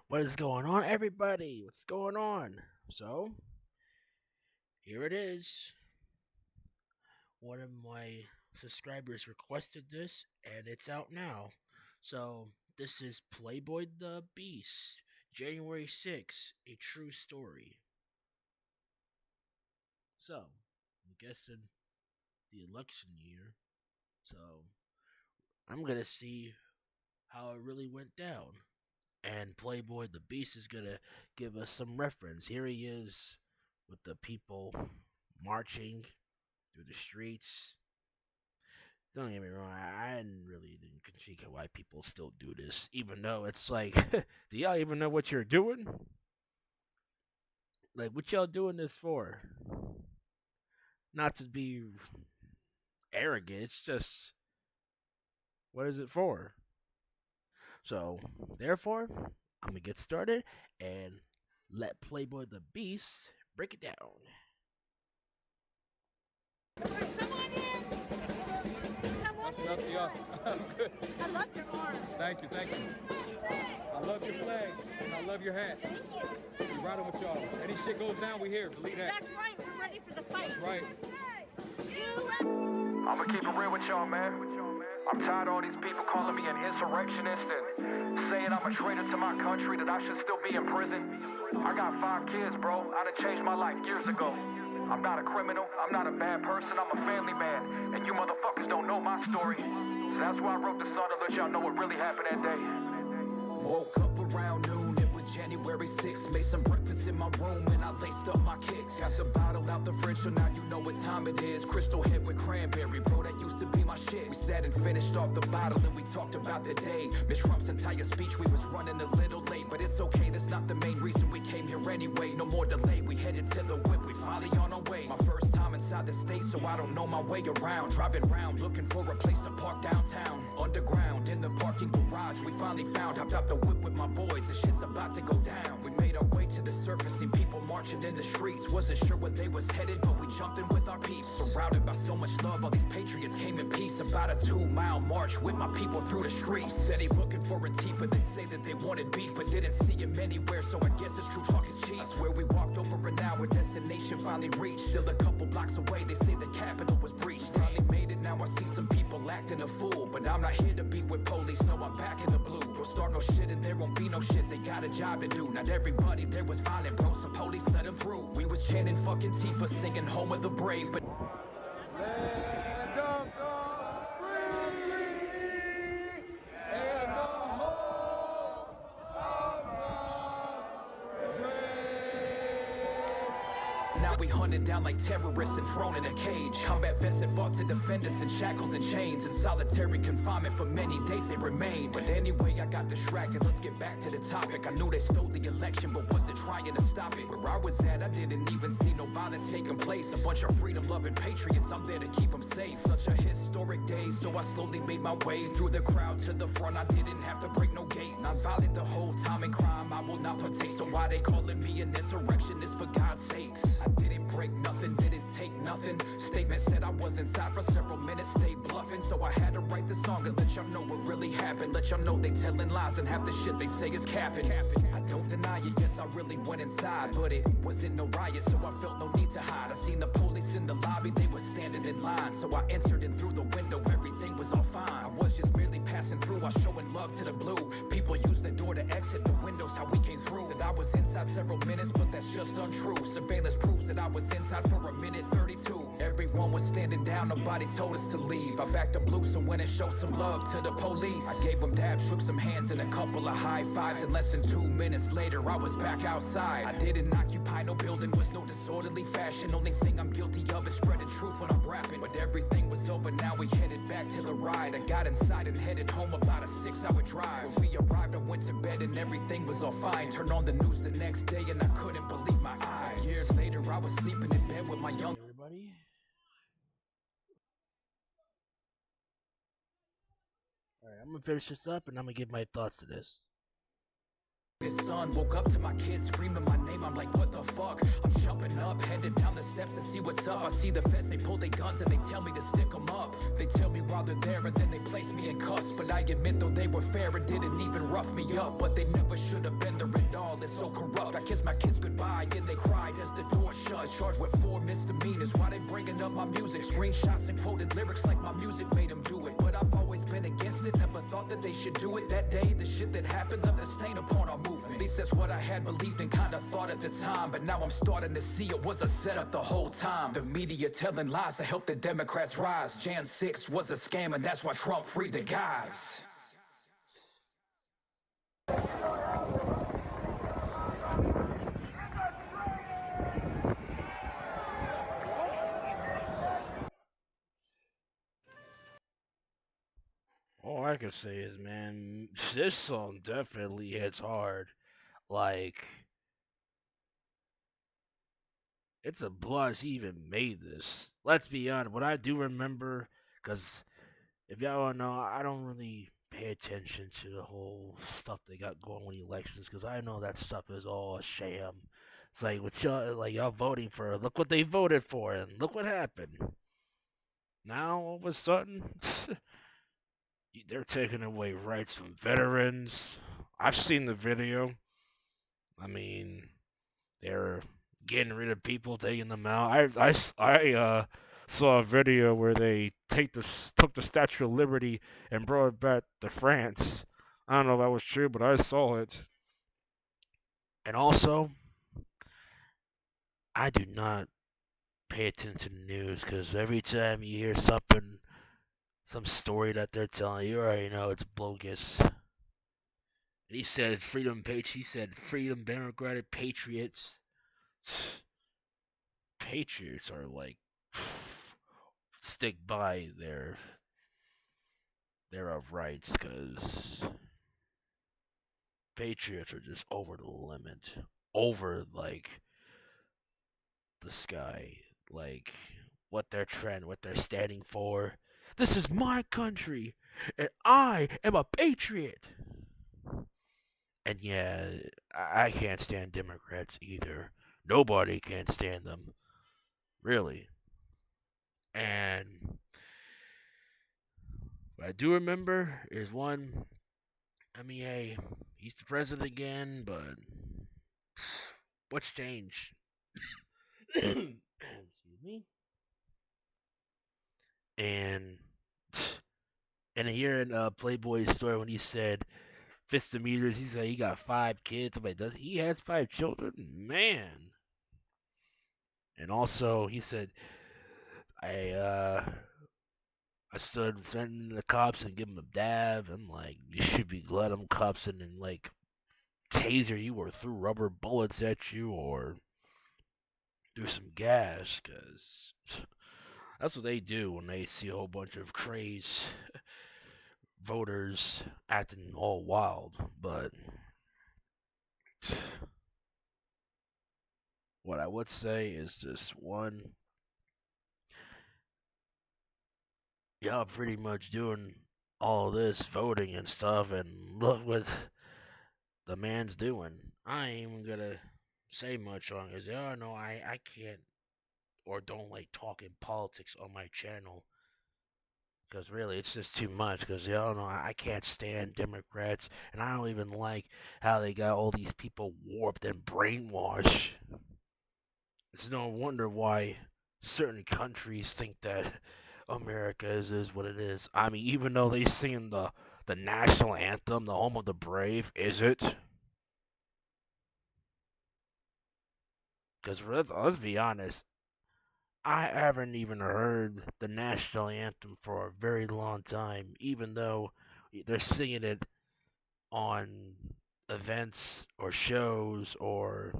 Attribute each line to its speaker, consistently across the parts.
Speaker 1: What is going on, everybody? What's going on? So, here it is. One of my subscribers requested this, and it's out now. So, this is Playboy the Beast, January 6th, a true story. So, I'm guessing the election year. So, I'm going to see how it really went down. And Playboy the Beast is gonna give us some reference. Here he is with the people marching through the streets. Don't get me wrong, I didn't critique why people still do this, even though it's like, do y'all even know what you're doing? Like, what y'all doing this for? Not to be arrogant, it's just, what is it for? So, therefore, I'm going to get started and let Playboy the Beast break it down.
Speaker 2: Come on in. Come on in.
Speaker 3: Up to y'all. I'm good.
Speaker 2: I love your arm.
Speaker 3: Thank you, thank you. I love your flag and I love your hat.
Speaker 2: Thank you.
Speaker 3: We riding with y'all. Any shit goes down, we here. Believe that.
Speaker 2: That's right. We're ready for the fight.
Speaker 3: That's right.
Speaker 4: I'ma keep it real with y'all, man. I'm tired of all these people calling me an insurrectionist and saying I'm a traitor to my country, that I should still be in prison. I got 5 kids, bro. I done changed my life years ago. I'm not a criminal, I'm not a bad person, I'm a family man. And you motherfuckers don't know my story. So that's why I wrote the song to let y'all know what really happened that day.
Speaker 5: Woke up around noon, it was January 6th. Made some breakfast in my room and I laced up my kicks. Got the bottle out the fridge, so now you know what time it is. Crystal Head with cranberry, bro, that used to be my shit. We sat and finished off the bottle and we talked about the day. Miss Trump's entire speech, we was running a little late. But it's okay, that's not the main reason we came here anyway. No more delay, we headed to the whip, we finally on our way. My first time inside the state, so I don't know my way around. Driving around, looking for a place to park downtown. Underground, in the parking garage, we finally found. Hopped out the whip with my boys, the shit's about to go down. We made our way to the surface, seen people marching in the streets. Wasn't sure where they was headed, but we jumped in with our peeps. Surrounded by so much love, all these patriots came in peace. About a 2-mile march with my people through the streets. Said he looking for Antifa, they say that they wanted beef, but didn't see him anywhere, so I guess it's true talk is cheap. I swear we walked over an hour, destination finally reached. Still a couple blocks away, they say the Capitol was breached. Finally made it, now I see some people acting a fool, but I'm not here to be with police, no, I'm back in the blue. Don't start no shit and there won't be no shit, they got a job to do. Not everybody there was violent, bro, some police let them through. We was chanting fucking Tifa, singing Home of the Brave, but now we hunted down like terrorists and thrown in a cage. Combat vets that fought to defend us in shackles and chains. In solitary confinement for many days they remained. But anyway, I got distracted, let's get back to the topic. I knew they stole the election, but wasn't trying to stop it. Where I was at, I didn't even see no violence taking place. A bunch of freedom-loving patriots, I'm there to keep them safe. Such a historic day, so I slowly made my way through the crowd to the front. I didn't have to break no gates. Non-violent the whole time in crime, I will not partake. So why they calling me an insurrectionist, for God's sakes? I didn't break nothing, didn't take nothing. Statement said I was inside for several minutes, stayed bluffing. So I had to write the song and let y'all know what really happened. Let y'all know they telling lies and half the shit they say is capping. I don't deny it, yes I really went inside, but it wasn't no riot, so I felt no need to hide. I seen the police in the lobby, they were standing in line. So I entered in through the window, everything was all fine. I was just merely passing through, I was showing love to the blue. People used the door to exit, the windows how we came through. Said I was inside several minutes, but that's just untrue. Surveillance proves that I was inside for a minute 32. Everyone was standing down, nobody told us to leave. I backed up loose and went and showed some love to the police. I gave them dabs, shook some hands and a couple of high fives. And less than 2 minutes later, I was back outside. I didn't occupy no building, was no disorderly fashion. Only thing I'm guilty of is spreading truth when I'm rapping. But everything was over, now we headed back to the ride. I got inside and headed home, about a 6-hour drive. When we arrived, I went to bed and everything was all fine. Turned on the news the next day and I couldn't believe my eyes. Years later, I was sleeping in bed with my young...
Speaker 1: Everybody? Alright, I'm gonna finish this up and I'm gonna give my thoughts to this.
Speaker 5: His son woke up to my kids screaming my name. I'm like, what the fuck? I'm jumping up, headed down the steps to see what's up. I see the feds, they pull their guns and they tell me to stick them up. They tell me while they're there and then they place me in cuffs. But I admit though they were fair and didn't even rough me up. But they never should have been there my music. Screenshots and quoted lyrics like my music made them do it. But I've always been against it, never thought that they should do it. That day, the shit that happened left a stain upon our movement. At least that's what I had believed and kinda thought at the time. But now I'm starting to see it was a setup the whole time. The media telling lies to help the Democrats rise. Jan 6 was a scam and that's why Trump freed the guys.
Speaker 1: All I can say is, man, this song definitely hits hard. Like, it's a plus he even made this. Let's be honest. What I do remember, because if y'all don't know, I don't really pay attention to the whole stuff they got going with elections, because I know that stuff is all a sham. It's like what y'all like y'all voting for. Look what they voted for, and look what happened. Now all of a sudden, they're taking away rights from veterans. I've seen the video. I mean, they're getting rid of people, taking them out. I saw a video where they took the Statue of Liberty and brought it back to France. I don't know if that was true, but I saw it. And also, I do not pay attention to the news because every time you hear something, some story that they're telling you, already know it's bogus. And he said freedom democratic patriots. Patriots are like stick by their rights because patriots are just over the limit, over like the sky, like what they're standing for. This is my country, and I am a patriot. And yeah, I can't stand Democrats either. Nobody can stand them, really. And what I do remember is one. I mean, hey, he's the president again, but what's changed? Excuse me. And here in Playboy's story when he said fist of meters, he said he got 5 kids. I'm like, does he has 5 children? Man. And also he said I stood threatening the cops and giving them a dab. I'm like, you should be glad them cops didn't like taser you or threw rubber bullets at you or do some gas, because that's what they do when they see a whole bunch of crazed voters acting all wild. But what I would say is just one, y'all pretty much doing all this voting and stuff, and look what the man's doing. I ain't even gonna say much on it. Oh no, I can't or don't like talking politics on my channel. Because really, it's just too much. Because y'all know I can't stand Democrats, and I don't even like how they got all these people warped and brainwashed. It's no wonder why certain countries think that America is what it is. I mean, even though they sing the national anthem, the home of the brave, is it? Because let's be honest, I haven't even heard the national anthem for a very long time, even though they're singing it on events or shows or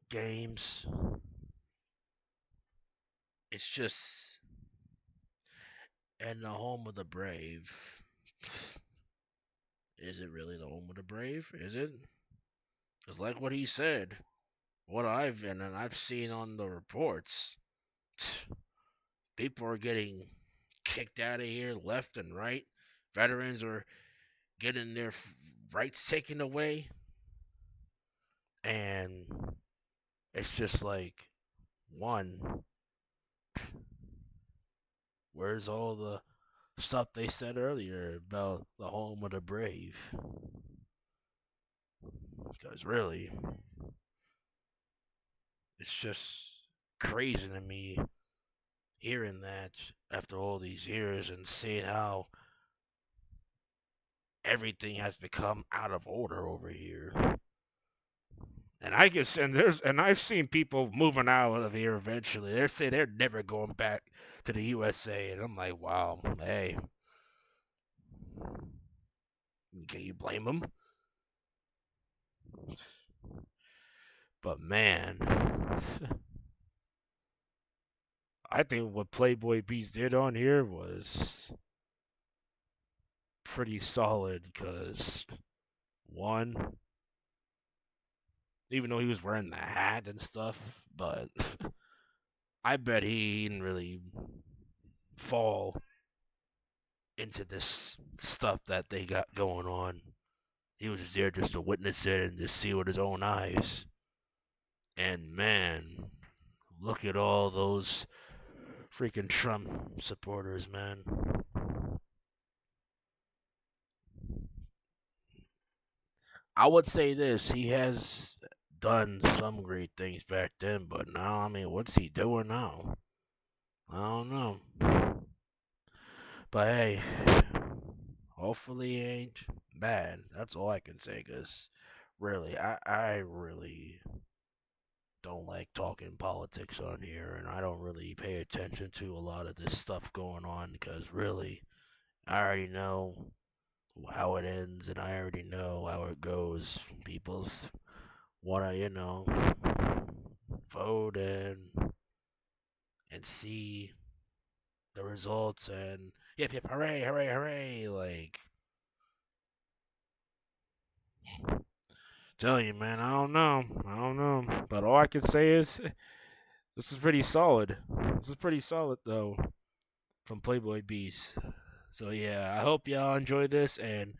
Speaker 1: games. It's just, and the home of the brave. Is it really the home of the brave? Is it? Because like what he said, what I've seen on the reports, people are getting kicked out of here left and right. Veterans are getting their rights taken away. And it's just like, one, where's all the stuff they said earlier about the home of the brave? Because really, it's just crazy to me hearing that after all these years and seeing how everything has become out of order over here. And I guess and I've seen people moving out of here eventually. They say they're never going back to the USA, and I'm like, wow, hey, can you blame them? But man, I think what Playboy Beast did on here was pretty solid because one, even though he was wearing the hat and stuff, but I bet he didn't really fall into this stuff that they got going on. He was there just to witness it and just see with his own eyes. And man, look at all those freaking Trump supporters, man. I would say this, he has done some great things back then, but now, I mean, what's he doing now? I don't know. But hey, hopefully it ain't bad. That's all I can say, because really, I really don't like talking politics on here, and I don't really pay attention to a lot of this stuff going on, because really, I already know how it ends, and I already know how it goes. People's wanna, vote and see the results and yep, yep, hooray, hooray, hooray. Like, tell you, man, I don't know. I don't know. But all I can say is this is pretty solid. This is pretty solid, though, from Playboy Beast. So, yeah, I hope y'all enjoy this and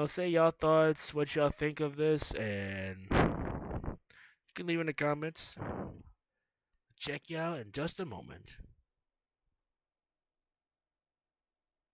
Speaker 1: say y'all thoughts, what y'all think of this, and you can leave in the comments. Check y'all in just a moment.